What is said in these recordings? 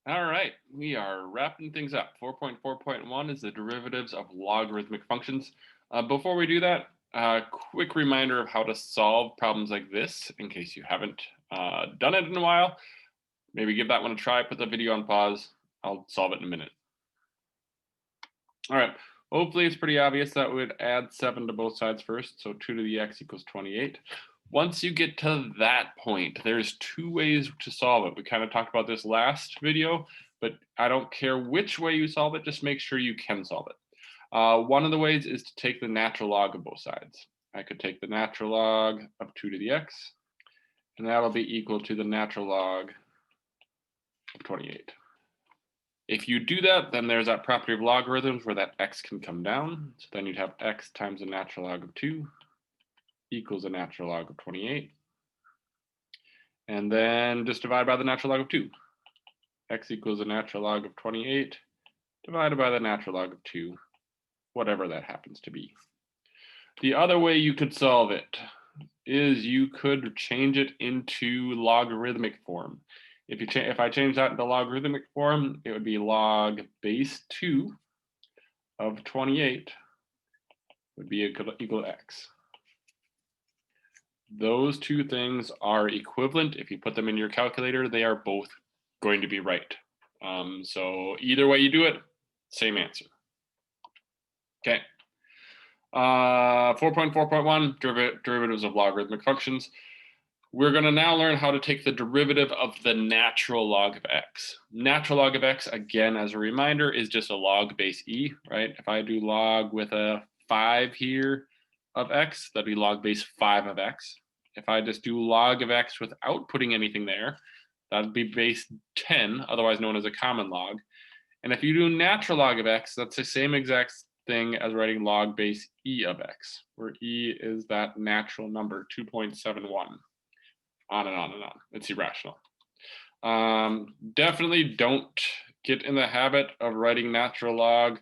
All right, we are wrapping things up. 4.4.1 is the derivatives of logarithmic functions. Before we do that, a quick reminder of how to solve problems like this in case you haven't done it in a while. Maybe give that one a try, put the video on pause. I'll solve it in a minute. All right, hopefully it's pretty obvious that we'd add 7 to both sides first. So 2 to the x equals 28. Once you get to that point, there's two ways to solve it. We kind of talked about this last video, but I don't care which way you solve it, just make sure you can solve it. One of the ways is to take the natural log of both sides. I could take the natural log of 2 to the x, and that'll be equal to the natural log of 28. If you do that, then there's that property of logarithms where that x can come down. So then you'd have x times the natural log of 2 equals the natural log of 28. And then just divide by the natural log of 2. X equals the natural log of 28 divided by the natural log of 2, whatever that happens to be. The other way you could solve it is you could change it into logarithmic form. If I change that into logarithmic form, it would be log base 2 of 28 would be equal to x. Those two things are equivalent. If you put them in your calculator, they are both going to be right. So either way you do it, same answer. Okay. 4.4.1, derivatives of logarithmic functions. We're going to now learn how to take the derivative of the natural log of x. Natural log of x, again, as a reminder, is just a log base e, right? If I do log with a 5 here of x, that'd be log base 5 of x. If I just do log of x without putting anything there, that'd be base 10, otherwise known as a common log. And if you do natural log of x, that's the same exact thing as writing log base e of x, where e is that natural number, 2.71. On and on and on. It's irrational. Definitely don't get in the habit of writing natural log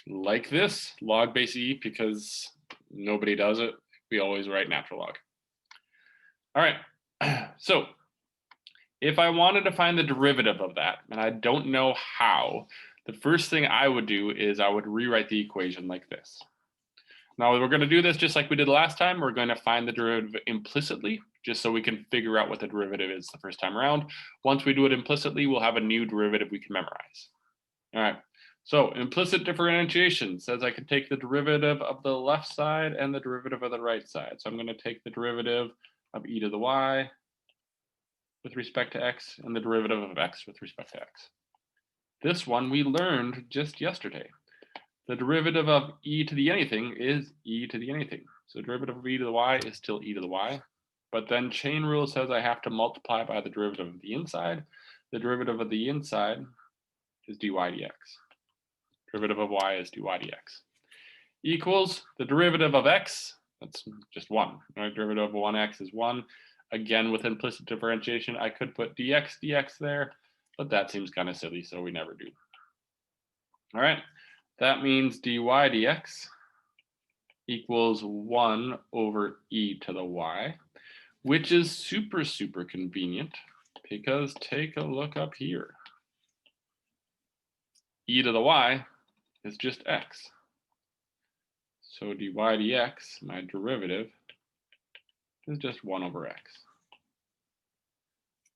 like this, log base e, because nobody does it. We always write natural log. All right, so if I wanted to find the derivative of that, and I don't know how, the first thing I would do is I would rewrite the equation like this. Now we're going to do this just like we did last time. We're going to find the derivative implicitly, just so we can figure out what the derivative is the first time around. Once we do it implicitly, we'll have a new derivative we can memorize. All right, so implicit differentiation says I can take the derivative of the left side and the derivative of the right side. So I'm going to take the derivative of e to the y with respect to x and the derivative of x with respect to x. This one we learned just yesterday. The derivative of e to the anything is e to the anything. So the derivative of e to the y is still e to the y. But then chain rule says I have to multiply by the derivative of the inside. The derivative of the inside is dy dx. Derivative of y is dy dx. Equals the derivative of x, that's just 1. Right? Derivative of 1x is 1. Again, with implicit differentiation, I could put dx there, but that seems kind of silly, so we never do. All right, that means dy dx equals 1 over e to the y, which is super, super convenient because take a look up here. E to the y is just x. So dy dx, my derivative, is just 1 over x.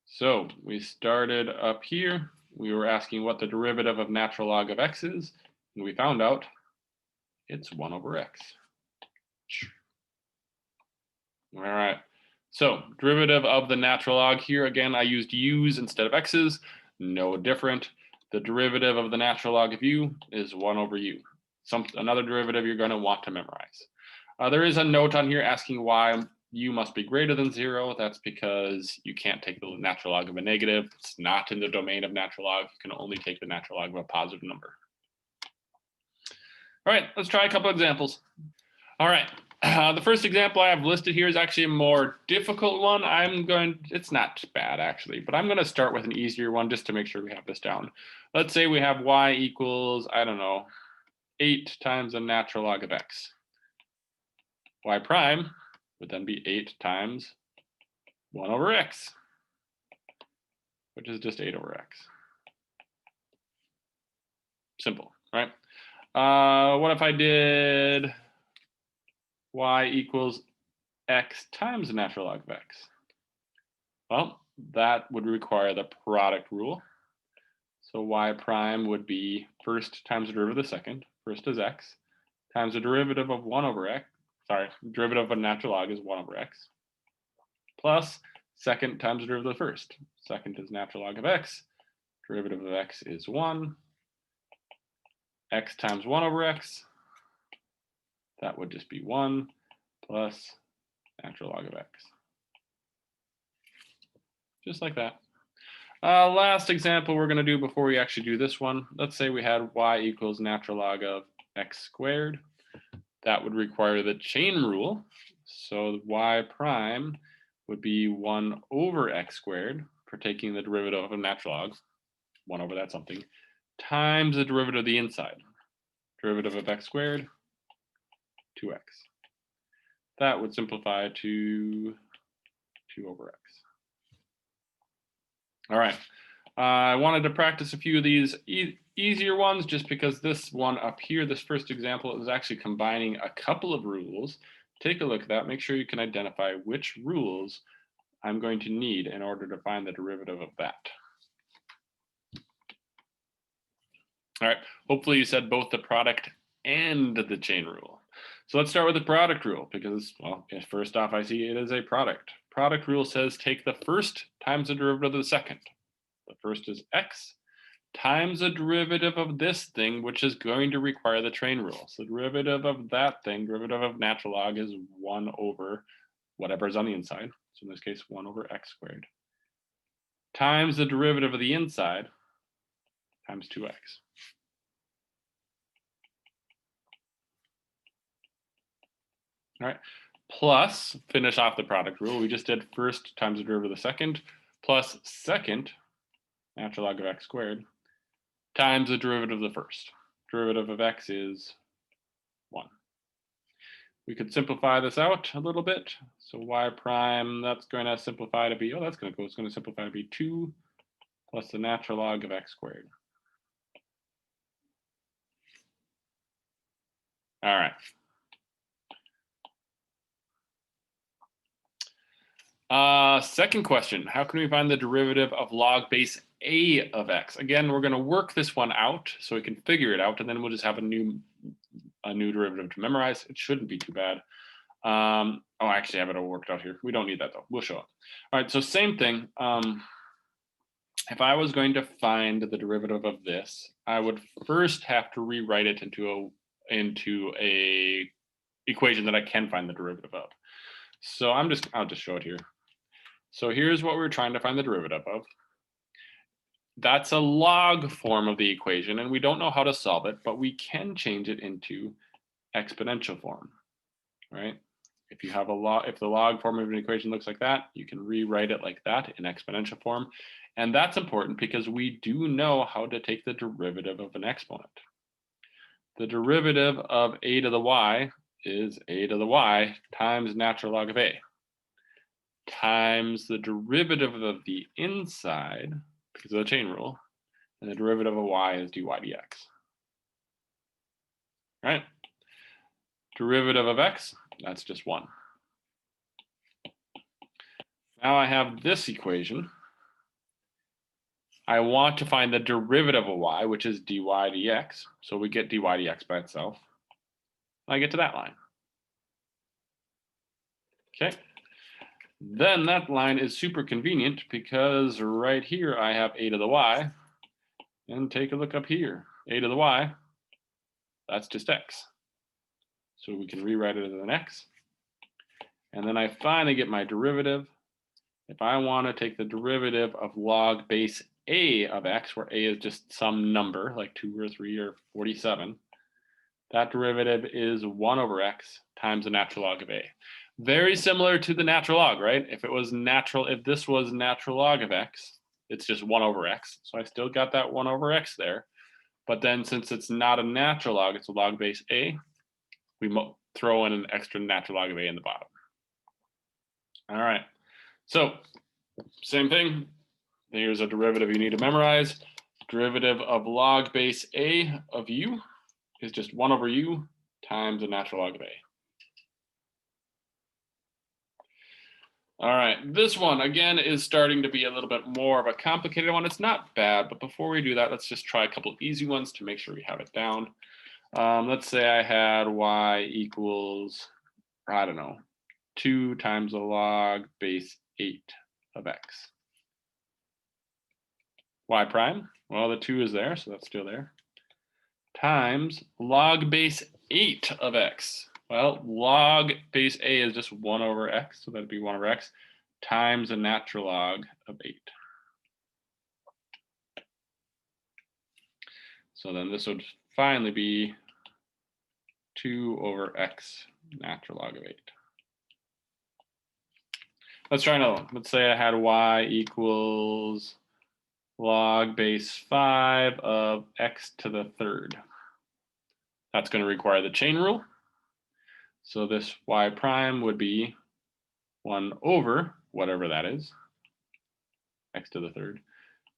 So we started up here. We were asking what the derivative of natural log of x is, and we found out it's 1 over x. All right. So derivative of the natural log here, again, I used u's instead of x's, no different. The derivative of the natural log of u is 1 over u. Another derivative you're going to want to memorize. There is a note on here asking why u must be greater than 0. That's because you can't take the natural log of a negative. It's not in the domain of natural log. You can only take the natural log of a positive number. All right, let's try a couple examples. All right, the first example I have listed here is actually a more difficult one. It's not bad actually, but I'm going to start with an easier one just to make sure we have this down. Let's say we have y equals, I don't know, 8 times the natural log of x. Y prime would then be 8 times 1 over x, which is just 8 over x. Simple, right? What if I did y equals x times the natural log of x? Well, that would require the product rule. So y prime would be first times the derivative of the second. First is x, times the derivative of 1 over x. Sorry, derivative of a natural log is 1 over x. Plus second times the derivative of the first. Second is natural log of x. Derivative of x is 1. X times 1 over x. That would just be 1 plus natural log of x. Just like that. Last example we're going to do before we actually do this one. Let's say we had y equals natural log of x squared. That would require the chain rule. So y prime would be 1 over x squared for taking the derivative of a natural log, 1 over that something, times the derivative of the inside. Derivative of x squared, 2x. That would simplify to 2 over x. All right. I wanted to practice a few of these easier ones just because this one up here, this first example, is actually combining a couple of rules. Take a look at that. Make sure you can identify which rules I'm going to need in order to find the derivative of that. All right. Hopefully you said both the product and the chain rule. So let's start with the product rule because, well, first off, I see it is a product. Product rule says take the first times the derivative of the second. The first is x times the derivative of this thing, which is going to require the chain rule. So the derivative of that thing, derivative of natural log, is 1 over whatever is on the inside. So in this case, 1 over x squared. Times the derivative of the inside times 2x. All right, plus, finish off the product rule. We just did first times the derivative of the second, plus second, natural log of x squared, times the derivative of the first. Derivative of x is 1. We could simplify this out a little bit. So y prime, that's going to simplify to be, it's going to simplify to be 2 plus the natural log of x squared. All right. Second question, how can we find the derivative of log base a of x? Again, we're going to work this one out so we can figure it out, and then we'll just have a new derivative to memorize. It shouldn't be too bad. I actually have it all worked out here. We don't need that though. We'll show it. All right, so same thing. If I was going to find the derivative of this, I would first have to rewrite it into a equation that I can find the derivative of. So I'll just show it here. So here's what we're trying to find the derivative of. That's a log form of the equation, and we don't know how to solve it, but we can change it into exponential form, right? If the log form of an equation looks like that, you can rewrite it like that in exponential form. And that's important because we do know how to take the derivative of an exponent. The derivative of a to the y is a to the y times natural log of a times the derivative of the inside, because of the chain rule, and the derivative of y is dy dx. Right? Derivative of x, that's just 1. Now I have this equation. I want to find the derivative of y, which is dy dx. So we get dy dx by itself. I get to that line. Okay. Then that line is super convenient because right here I have a to the y. And take a look up here. A to the y, that's just x. So we can rewrite it as an x. And then I finally get my derivative. If I want to take the derivative of log base a of x, where a is just some number, like 2 or 3 or 47, that derivative is 1 over x times the natural log of a. Very similar to the natural log, right? If this was natural log of x, it's just 1 over x. So I still got that 1 over x there. But then since it's not a natural log, it's a log base a, we throw in an extra natural log of a in the bottom. All right. So same thing. Here's a derivative you need to memorize. derivative of log base a of u is just 1 over u times the natural log of a. All right, this one again is starting to be a little bit more of a complicated one. It's not bad, but before we do that, let's just try a couple easy ones to make sure we have it down. Let's say I had y equals, I don't know, 2 times the log base 8 of x. Y prime, well, the 2 is there, so that's still there, times log base 8 of x. Well, log base a is just 1 over x, so that'd be 1 over x, times the natural log of 8. So then this would finally be 2 over x natural log of 8. Let's try another one. Let's say I had y equals log base 5 of x to the third. That's going to require the chain rule. So this y prime would be 1 over whatever that is, x to the third,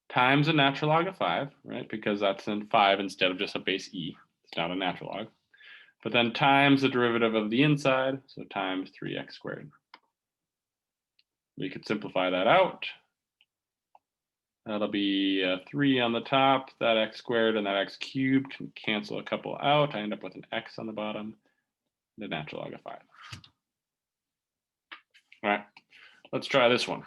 times the natural log of 5, right? Because that's in 5 instead of just a base e. It's not a natural log. But then times the derivative of the inside, so times 3x squared. We could simplify that out. That'll be 3 on the top, that x squared and that x cubed can cancel a couple out. I end up with an x on the bottom, the natural log of 5. All right, let's try this one.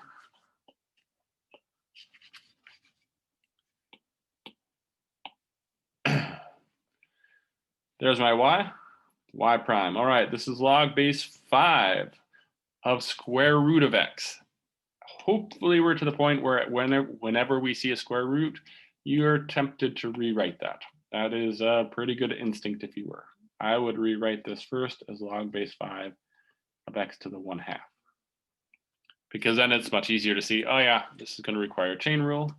There's my y prime. All right, this is log base 5 of square root of x. Hopefully we're to the point where whenever we see a square root, you're tempted to rewrite that. That is a pretty good instinct if you were. I would rewrite this first as log base 5 of x to the 1/2. Because then it's much easier to see, oh yeah, this is going to require a chain rule.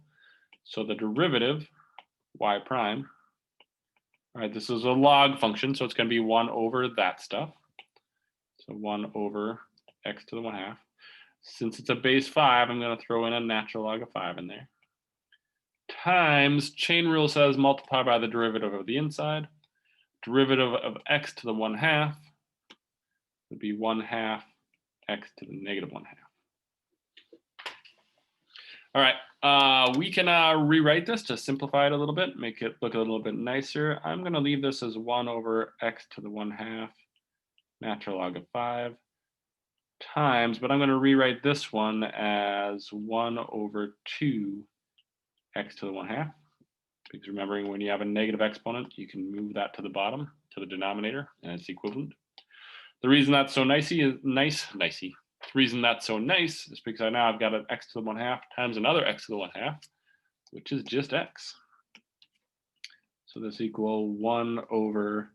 So the derivative, y prime, all right, this is a log function, so it's going to be 1 over that stuff. So 1 over x to the 1/2. Since it's a base 5, I'm going to throw in a natural log of 5 in there. Times, chain rule says multiply by the derivative of the inside. Derivative of x to the 1/2 would be 1/2 x to the negative 1/2. All right, we can rewrite this to simplify it a little bit, make it look a little bit nicer. I'm going to leave this as 1 over x to the 1/2 natural log of 5 times, but I'm going to rewrite this one as 1 over 2 x to the 1/2. Because remembering when you have a negative exponent, you can move that to the bottom, to the denominator, and it's equivalent. The reason that's so The reason that's so nice is because now I've got an x to the 1/2 times another x to the 1/2, which is just x. So this equal 1 over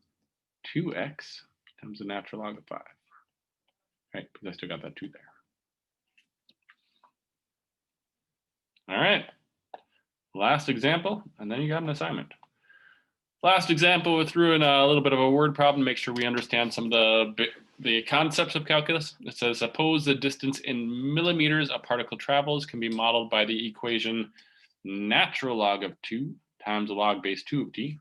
2x times the natural log of 5. Right, because I still got that 2 there. All right, last example, and then you got an assignment. Last example, we threw in a little bit of a word problem, make sure we understand some of the concepts of calculus. It says, suppose the distance in millimeters a particle travels can be modeled by the equation natural log of 2 times log base 2 of t,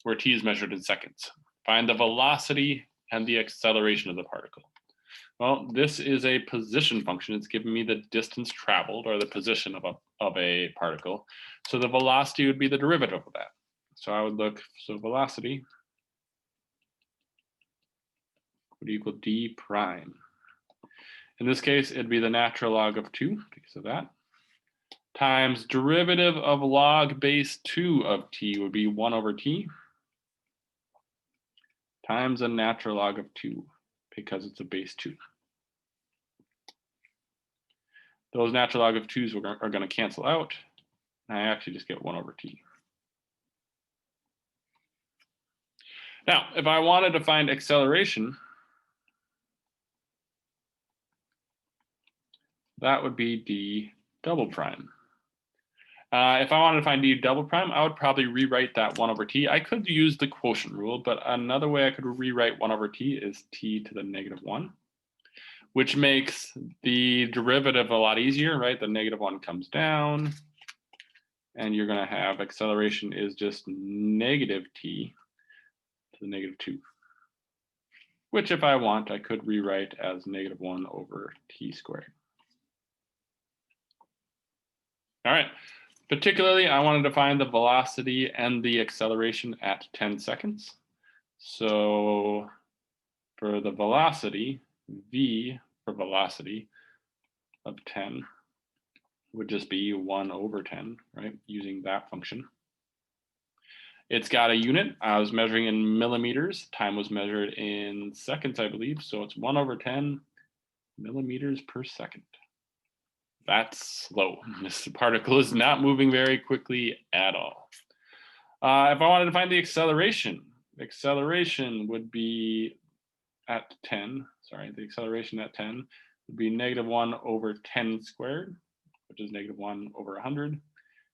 where t is measured in seconds. Find the velocity and the acceleration of the particle. Well, this is a position function. It's giving me the distance traveled, or the position of a particle. So the velocity would be the derivative of that. So I would look, so velocity would equal d prime. In this case, it'd be the natural log of 2, because of that, times derivative of log base 2 of t would be 1 over t, times the natural log of 2, because it's a base 2. Those natural log of 2's are going to cancel out, and I actually just get 1 over t. Now, if I wanted to find acceleration, that would be d double prime. If I wanted to find d double prime, I would probably rewrite that 1 over t. I could use the quotient rule, but another way I could rewrite 1 over t is t to the negative 1, which makes the derivative a lot easier, right? The negative 1 comes down, and you're going to have acceleration is just negative t to the negative 2, which if I want, I could rewrite as negative 1 over t squared. All right, particularly I wanted to find the velocity and the acceleration at 10 seconds. So for the velocity, v for velocity of 10 would just be 1 over 10, right, using that function. It's got a unit. I was measuring in millimeters. Time was measured in seconds, I believe. So it's 1 over 10 millimeters per second. That's slow. This particle is not moving very quickly at all. If I wanted to find the acceleration would be at 10. Sorry, the acceleration at 10 would be negative 1 over 10 squared, which is negative 1 over 100.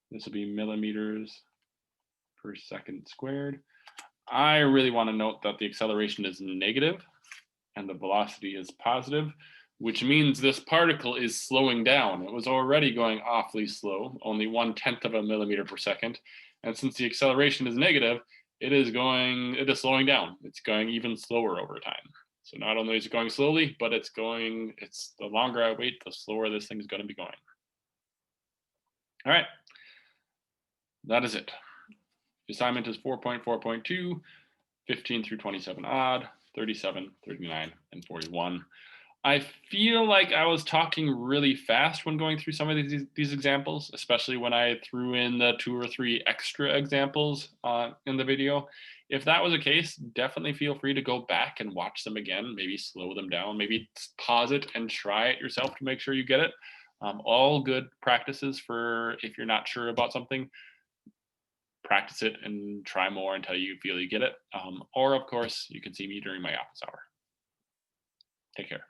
This will be millimeters per second squared. I really want to note that the acceleration is negative and the velocity is positive, which means this particle is slowing down. It was already going awfully slow, only 1/10 of a millimeter per second. And since the acceleration is negative, it is slowing down. It's going even slower over time. So not only is it going slowly, but the longer I wait, the slower this thing is going to be going. All right, that is it. The assignment is 4.4.2, 15 through 27 odd, 37, 39, and 41. I feel like I was talking really fast when going through some of these examples, especially when I threw in the 2 or 3 extra examples in the video. If that was the case, definitely feel free to go back and watch them again, maybe slow them down, maybe pause it and try it yourself to make sure you get it. All good practices for if you're not sure about something. Practice it and try more until you feel you get it. Or of course, you can see me during my office hour. Take care.